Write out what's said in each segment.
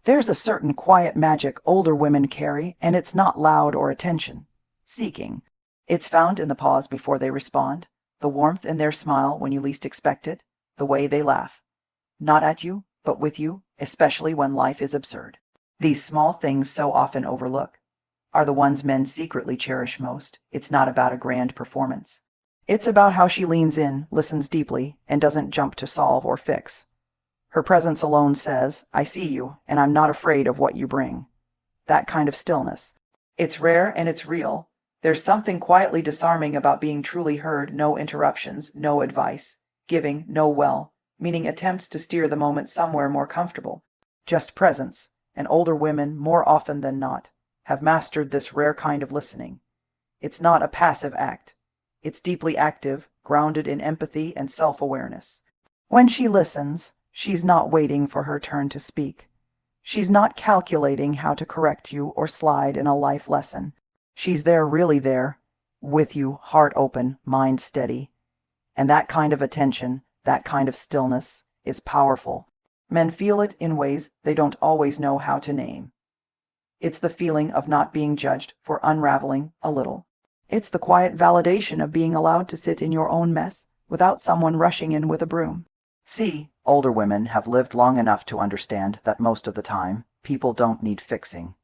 There's a certain quiet magic older women carry, and it's not loud or attention-seeking. It's found in the pause before they respond, the warmth in their smile when you least expect it, the way they laugh. Not at you, but with you, especially when life is absurd. These small things so often overlook are the ones men secretly cherish most. It's not about a grand performance. It's about how she leans in, listens deeply, and doesn't jump to solve or fix. Her presence alone says, "I see you, and I'm not afraid of what you bring." That kind of stillness. It's rare and it's real. There's something quietly disarming about being truly heard, no interruptions, no advice, giving, no meaning attempts to steer the moment somewhere more comfortable. Just presence, and older women, more often than not, have mastered this rare kind of listening. It's not a passive act. It's deeply active, grounded in empathy and self-awareness. When she listens, she's not waiting for her turn to speak. She's not calculating how to correct you or slide in a life lesson. She's there, really there, with you, heart open, mind steady. And that kind of attention, that kind of stillness, is powerful. Men feel it in ways they don't always know how to name. It's the feeling of not being judged for unraveling a little. It's the quiet validation of being allowed to sit in your own mess without someone rushing in with a broom. See, older women have lived long enough to understand that most of the time, people don't need fixing.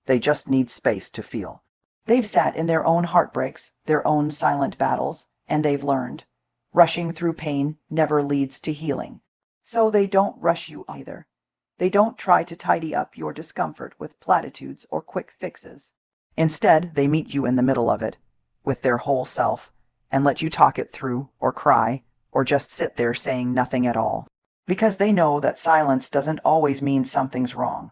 They just need space to feel. They've sat in their own heartbreaks, their own silent battles, and they've learned. Rushing through pain never leads to healing. So they don't rush you either. They don't try to tidy up your discomfort with platitudes or quick fixes. Instead, they meet you in the middle of it, with their whole self, and let you talk it through, or cry, or just sit there saying nothing at all. Because they know that silence doesn't always mean something's wrong.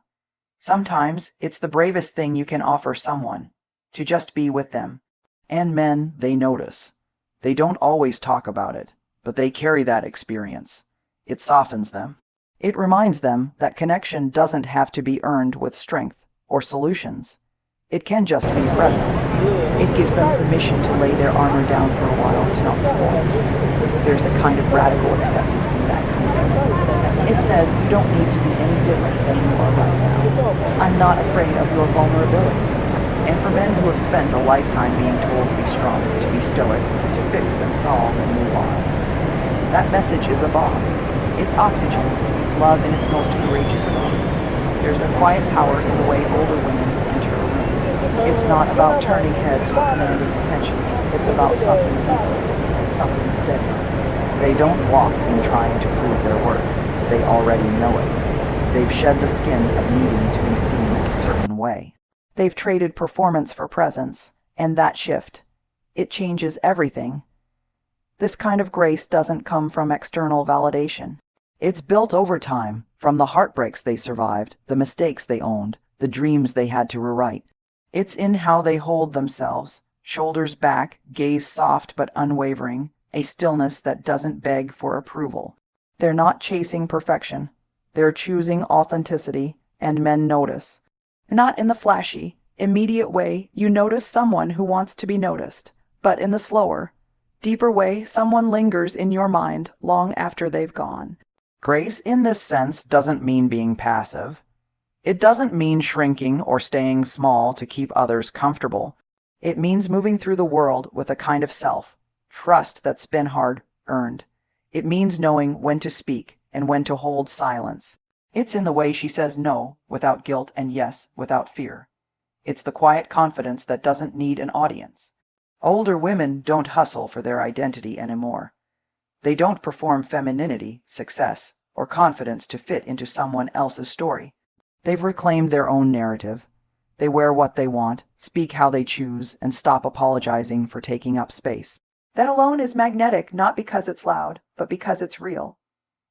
Sometimes it's the bravest thing you can offer someone, to just be with them. And men, they notice. They don't always talk about it, but they carry that experience. It softens them. It reminds them that connection doesn't have to be earned with strength or solutions. It can just be presence. It gives them permission to lay their armor down for a while, to not perform. There's a kind of radical acceptance in that kind of listening. It says you don't need to be any different than you are right now. I'm not afraid of your vulnerability. And for men who have spent a lifetime being told to be strong, to be stoic, to fix and solve and move on, that message is a bomb. It's oxygen. It's love in its most courageous form. There's a quiet power in the way older women enter a room. It's not about turning heads or commanding attention. It's about something deeper, something steadier. They don't walk in trying to prove their worth. They already know it. They've shed the skin of needing to be seen a certain way. They've traded performance for presence, and that shift, it changes everything. This kind of grace doesn't come from external validation. It's built over time, from the heartbreaks they survived, the mistakes they owned, the dreams they had to rewrite. It's in how they hold themselves, shoulders back, gaze soft but unwavering, a stillness that doesn't beg for approval. They're not chasing perfection. They're choosing authenticity, and men notice. Not in the flashy, immediate way you notice someone who wants to be noticed, but in the slower, deeper way someone lingers in your mind long after they've gone. Grace in this sense doesn't mean being passive. It doesn't mean shrinking or staying small to keep others comfortable. It means moving through the world with a kind of self-trust that's been hard-earned. It means knowing when to speak and when to hold silence. It's in the way she says no without guilt and yes without fear. It's the quiet confidence that doesn't need an audience. Older women don't hustle for their identity anymore. They don't perform femininity, success, or confidence to fit into someone else's story. They've reclaimed their own narrative. They wear what they want, speak how they choose, and stop apologizing for taking up space. That alone is magnetic, not because it's loud, but because it's real.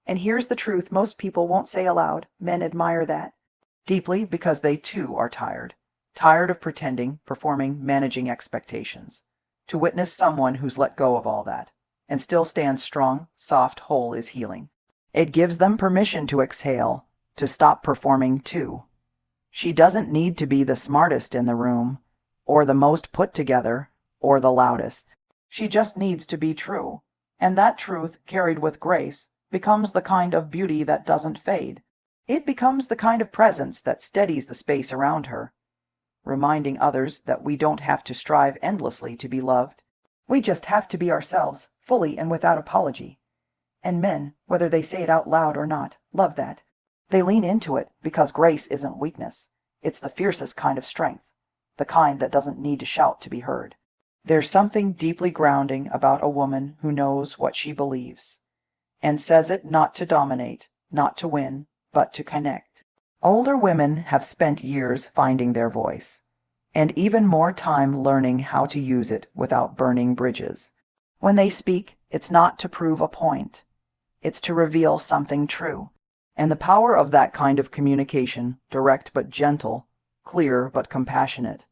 And here's the truth most people won't say aloud. Men admire that deeply because they too are tired. Tired of pretending, performing, managing expectations. To witness someone who's let go of all that and still stands strong, soft, whole is healing. It gives them permission to exhale, to stop performing too. She doesn't need to be the smartest in the room, or the most put together, or the loudest. She just needs to be true. And that truth, carried with grace, becomes the kind of beauty that doesn't fade. It becomes the kind of presence that steadies the space around her, reminding others that we don't have to strive endlessly to be loved. We just have to be ourselves, fully and without apology. And men, whether they say it out loud or not, love that. They lean into it because grace isn't weakness. It's the fiercest kind of strength, the kind that doesn't need to shout to be heard. There's something deeply grounding about a woman who knows what she believes, and says it not to dominate, not to win, but to connect. Older women have spent years finding their voice, and even more time learning how to use it without burning bridges. When they speak, it's not to prove a point. It's to reveal something true. And the power of that kind of communication, direct but gentle, clear but compassionate,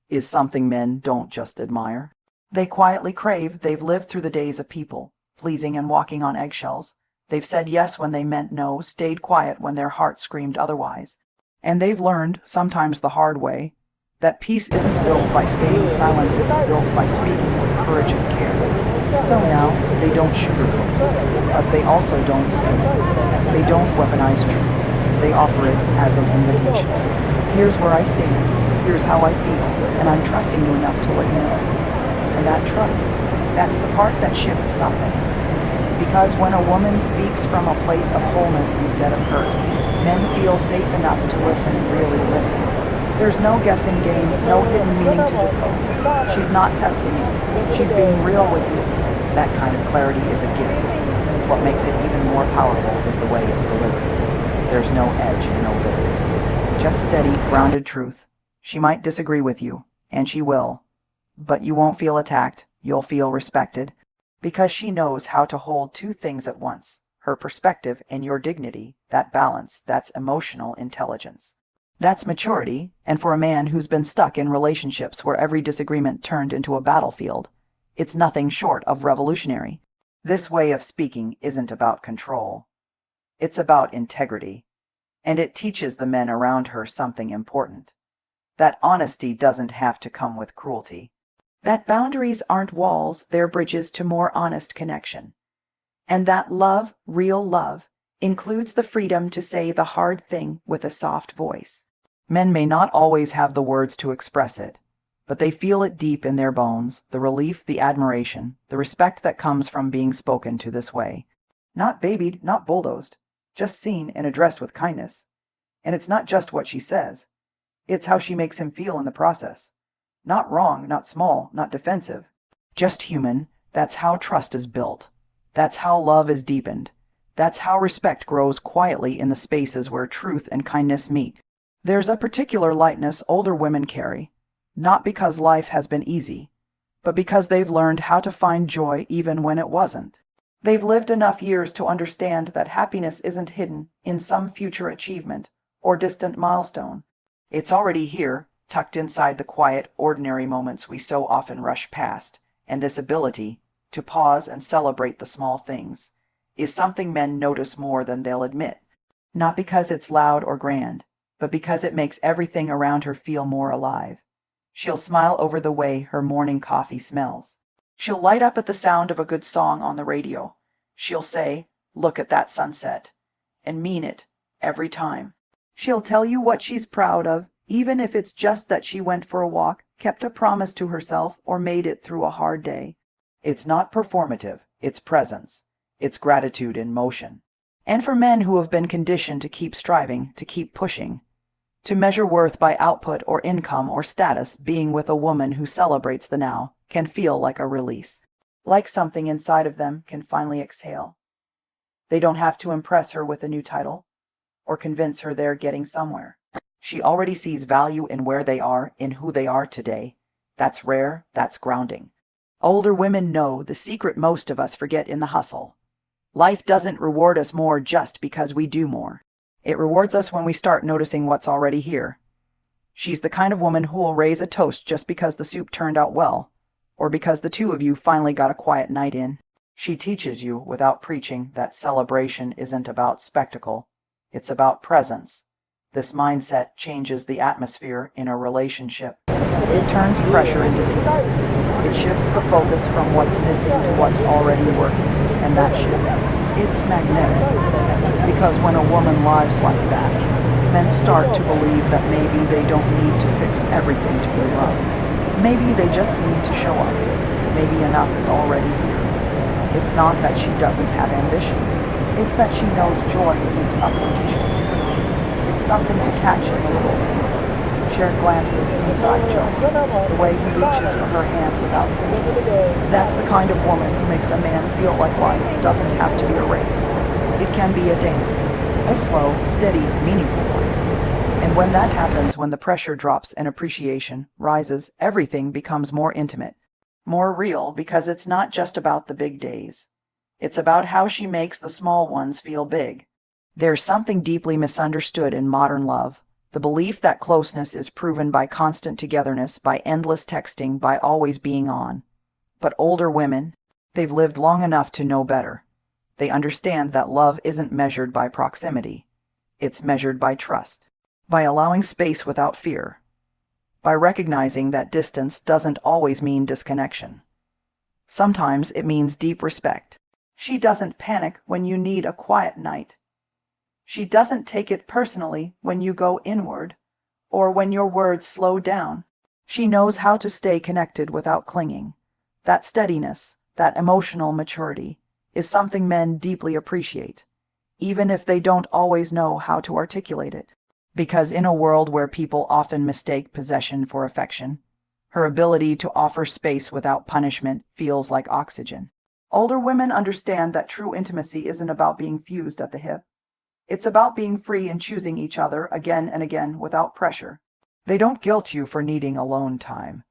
is something men don't just admire. They quietly crave. They've lived through the days of people, pleasing and walking on eggshells. They've said yes when they meant no, stayed quiet when their heart screamed otherwise. And they've learned, sometimes the hard way, that peace isn't built by staying silent, it's built by speaking with courage and care. So now, they don't sugarcoat, but they also don't sting. They don't weaponize truth. They offer it as an invitation. Here's where I stand, here's how I feel, and I'm trusting you enough to let you know. And that trust, that's the part that shifts something. Because when a woman speaks from a place of wholeness instead of hurt, men feel safe enough to listen, really listen. There's no guessing game, no hidden meaning to decode. She's not testing you. She's being real with you. That kind of clarity is a gift. What makes it even more powerful is the way it's delivered. There's no edge, no bitterness. Just steady, grounded truth. She might disagree with you, and she will. But you won't feel attacked. You'll feel respected. Because she knows how to hold two things at once. Her perspective and your dignity. That balance, that's emotional intelligence. That's maturity, and for a man who's been stuck in relationships where every disagreement turned into a battlefield, it's nothing short of revolutionary. This way of speaking isn't about control. It's about integrity, and it teaches the men around her something important. That honesty doesn't have to come with cruelty. That boundaries aren't walls, they're bridges to more honest connection. And that love, real love, includes the freedom to say the hard thing with a soft voice. Men may not always have the words to express it, but they feel it deep in their bones, the relief, the admiration, the respect that comes from being spoken to this way. Not babied, not bulldozed, just seen and addressed with kindness. And it's not just what she says. It's how she makes him feel in the process. Not wrong, not small, not defensive. Just human. That's how trust is built. That's how love is deepened. That's how respect grows quietly in the spaces where truth and kindness meet. There's a particular lightness older women carry, not because life has been easy, but because they've learned how to find joy even when it wasn't. They've lived enough years to understand that happiness isn't hidden in some future achievement or distant milestone. It's already here, tucked inside the quiet, ordinary moments we so often rush past, and this ability to pause and celebrate the small things is something men notice more than they'll admit, not because it's loud or grand, but because it makes everything around her feel more alive. She'll smile over the way her morning coffee smells. She'll light up at the sound of a good song on the radio. She'll say, "Look at that sunset," and mean it every time. She'll tell you what she's proud of, even if it's just that she went for a walk, kept a promise to herself, or made it through a hard day. It's not performative, it's presence. It's gratitude in motion. And for men who have been conditioned to keep striving, to keep pushing, to measure worth by output or income or status, being with a woman who celebrates the now can feel like a release. Like something inside of them can finally exhale. They don't have to impress her with a new title or convince her they're getting somewhere. She already sees value in where they are, in who they are today. That's rare, that's grounding. Older women know the secret most of us forget in the hustle. Life doesn't reward us more just because we do more. It rewards us when we start noticing what's already here. She's the kind of woman who'll raise a toast just because the soup turned out well, or because the two of you finally got a quiet night in. She teaches you, without preaching, that celebration isn't about spectacle. It's about presence. This mindset changes the atmosphere in a relationship. It turns pressure into peace. It shifts the focus from what's missing to what's already working. And that shift, it's magnetic. Because when a woman lives like that, men start to believe that maybe they don't need to fix everything to be loved. Maybe they just need to show up. Maybe enough is already here. It's not that she doesn't have ambition. It's that she knows joy isn't something to chase. It's something to catch in the little things. Shared glances, inside jokes, the way he reaches for her hand without thinking. That's the kind of woman who makes a man feel like life doesn't have to be a race. It can be a dance, a slow, steady, meaningful one. And when that happens, when the pressure drops and appreciation rises, everything becomes more intimate, more real, because it's not just about the big days. It's about how she makes the small ones feel big. There's something deeply misunderstood in modern love. The belief that closeness is proven by constant togetherness, by endless texting, by always being on. But older women, they've lived long enough to know better. They understand that love isn't measured by proximity. It's measured by trust, by allowing space without fear, by recognizing that distance doesn't always mean disconnection. Sometimes it means deep respect. She doesn't panic when you need a quiet night. She doesn't take it personally when you go inward, or when your words slow down. She knows how to stay connected without clinging. That steadiness, that emotional maturity, is something men deeply appreciate, even if they don't always know how to articulate it. Because in a world where people often mistake possession for affection, her ability to offer space without punishment feels like oxygen. Older women understand that true intimacy isn't about being fused at the hip. It's about being free and choosing each other again and again without pressure. They don't guilt you for needing alone time.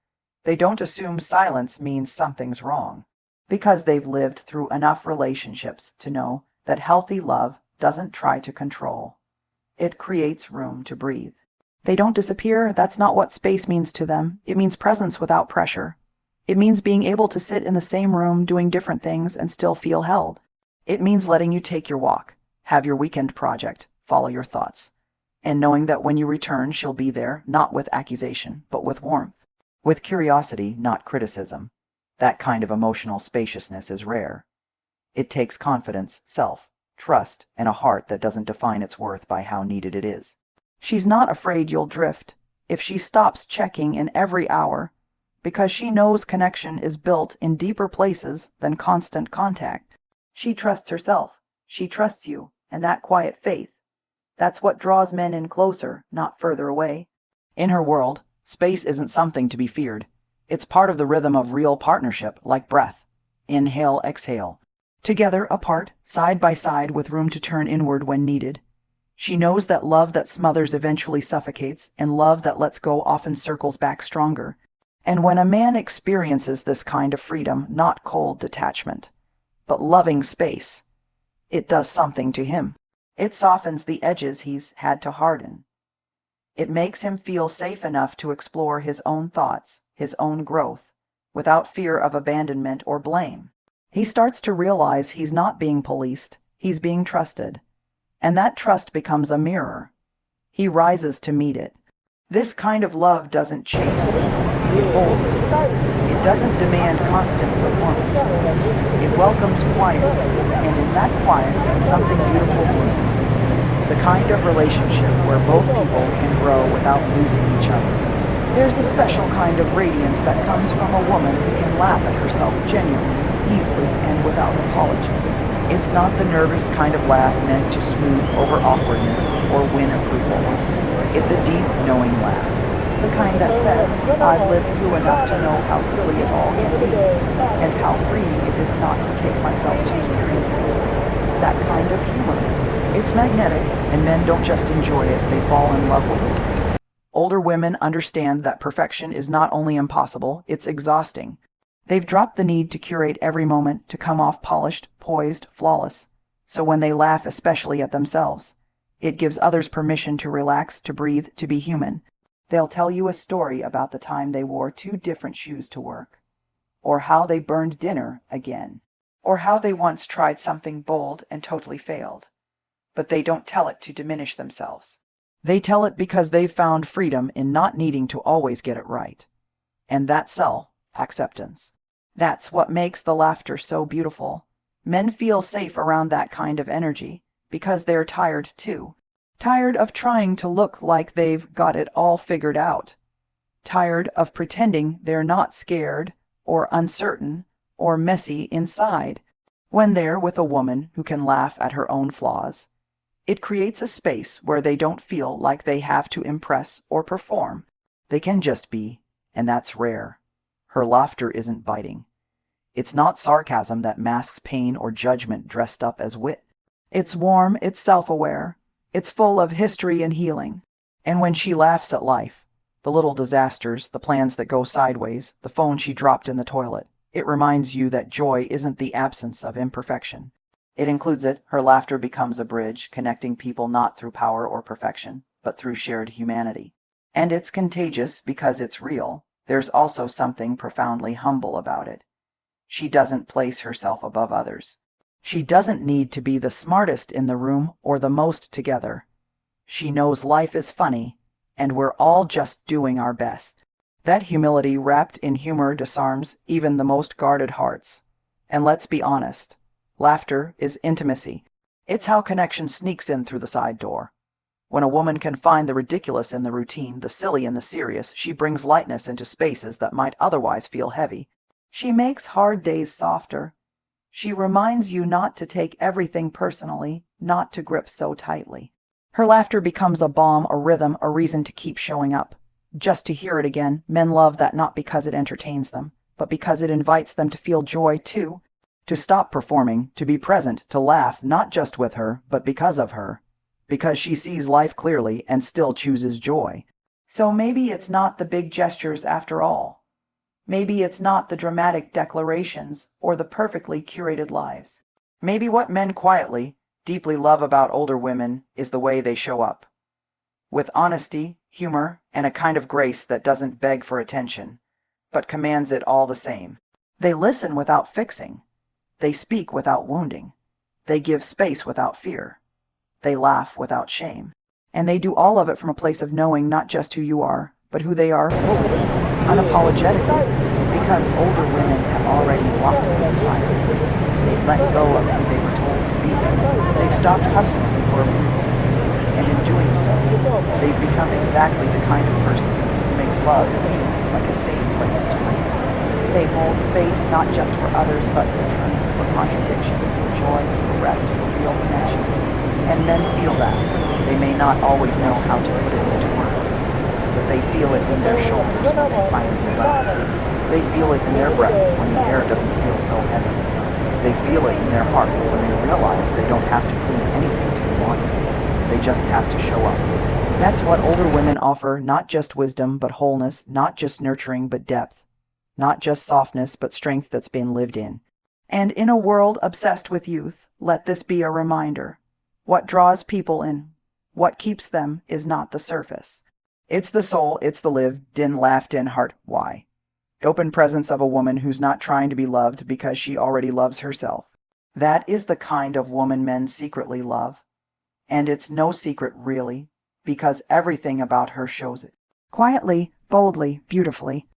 They don't assume silence means something's wrong, because they've lived through enough relationships to know that healthy love doesn't try to control. It creates room to breathe. They don't disappear. That's not what space means to them. It means presence without pressure. It means being able to sit in the same room doing different things and still feel held. It means letting you take your walk, have your weekend project, follow your thoughts, and knowing that when you return, she'll be there, not with accusation, but with warmth, with curiosity, not criticism. That kind of emotional spaciousness is rare. It takes confidence, self-trust, and a heart that doesn't define its worth by how needed it is. She's not afraid you'll drift if she stops checking in every hour, because she knows connection is built in deeper places than constant contact. She trusts herself. She trusts you. And that quiet faith, that's what draws men in closer, not further away. In her world, space isn't something to be feared. It's part of the rhythm of real partnership, like breath. Inhale, exhale. Together, apart, side by side, with room to turn inward when needed. She knows that love that smothers eventually suffocates, and love that lets go often circles back stronger. And when a man experiences this kind of freedom, not cold detachment, but loving space, it does something to him. It softens the edges he's had to harden. It makes him feel safe enough to explore his own thoughts, his own growth, without fear of abandonment or blame. He starts to realize he's not being policed, he's being trusted. And that trust becomes a mirror. He rises to meet it. This kind of love doesn't chase. It holds. It doesn't demand constant performance. It welcomes quiet, and in that quiet, something beautiful blooms. The kind of relationship where both people can grow without losing each other. There's a special kind of radiance that comes from a woman who can laugh at herself genuinely, easily, and without apology. It's not the nervous kind of laugh meant to smooth over awkwardness or win approval. It's a deep, knowing laugh. The kind that says, I've lived through enough to know how silly it all can be, and how freeing it is not to take myself too seriously. That kind of humor. It's magnetic, and men don't just enjoy it, they fall in love with it. Older women understand that perfection is not only impossible, it's exhausting. They've dropped the need to curate every moment, to come off polished, poised, flawless. So when they laugh, especially at themselves, it gives others permission to relax, to breathe, to be human. They'll tell you a story about the time they wore 2 different shoes to work, or how they burned dinner again, or how they once tried something bold and totally failed. But they don't tell it to diminish themselves. They tell it because they've found freedom in not needing to always get it right. And that's self-acceptance. That's what makes the laughter so beautiful. Men feel safe around that kind of energy, Because they're tired too. Tired of trying to look like they've got it all figured out. Tired of pretending they're not scared or uncertain or messy inside when they're with a woman who can laugh at her own flaws. It creates a space where they don't feel like they have to impress or perform. They can just be, and that's rare. Her laughter isn't biting. It's not sarcasm that masks pain or judgment dressed up as wit. It's warm, it's self-aware, it's full of history and healing. And when she laughs at life, the little disasters, the plans that go sideways, the phone she dropped in the toilet, it reminds you that joy isn't the absence of imperfection. It includes it. Her laughter becomes a bridge, connecting people not through power or perfection, but through shared humanity. And it's contagious because it's real. There's also something profoundly humble about it. She doesn't place herself above others. She doesn't need to be the smartest in the room or the most together. She knows life is funny, and we're all just doing our best. That humility wrapped in humor disarms even the most guarded hearts. And let's be honest, laughter is intimacy. It's how connection sneaks in through the side door. When a woman can find the ridiculous in the routine, the silly in the serious, she brings lightness into spaces that might otherwise feel heavy. She makes hard days softer. She reminds you not to take everything personally, not to grip so tightly. Her laughter becomes a balm, a rhythm, a reason to keep showing up. Just to hear it again. Men love that not because it entertains them, but because it invites them to feel joy too. To stop performing, to be present, to laugh not just with her, but because of her. Because she sees life clearly and still chooses joy. So maybe it's not the big gestures after all. Maybe it's not the dramatic declarations or the perfectly curated lives. Maybe what men quietly, deeply love about older women is the way they show up. With honesty, humor, and a kind of grace that doesn't beg for attention, but commands it all the same. They listen without fixing. They speak without wounding. They give space without fear. They laugh without shame. And they do all of it from a place of knowing not just who you are, but who they are fully, unapologetically, because older women have already walked through the fire. They've let go of who they were told to be. They've stopped hustling for approval. And in doing so, they've become exactly the kind of person who makes love feel like a safe place to land. They hold space not just for others, but for truth, for contradiction, for joy, for rest, for real connection. And men feel that. They may not always know how to put it into words, but they feel it in their shoulders when they finally relax. They feel it in their breath when the air doesn't feel so heavy. They feel it in their heart when they realize they don't have to prove anything to be wanted. They just have to show up. That's what older women offer, not just wisdom, but wholeness, not just nurturing, but depth, not just softness, but strength that's been lived in. And in a world obsessed with youth, let this be a reminder. What draws people in, what keeps them, is not the surface. It's the soul, it's the lived-in, laughed-in heart. Why? Open presence of a woman who's not trying to be loved because she already loves herself. That is the kind of woman men secretly love. And it's no secret, really, because everything about her shows it. Quietly, boldly, beautifully.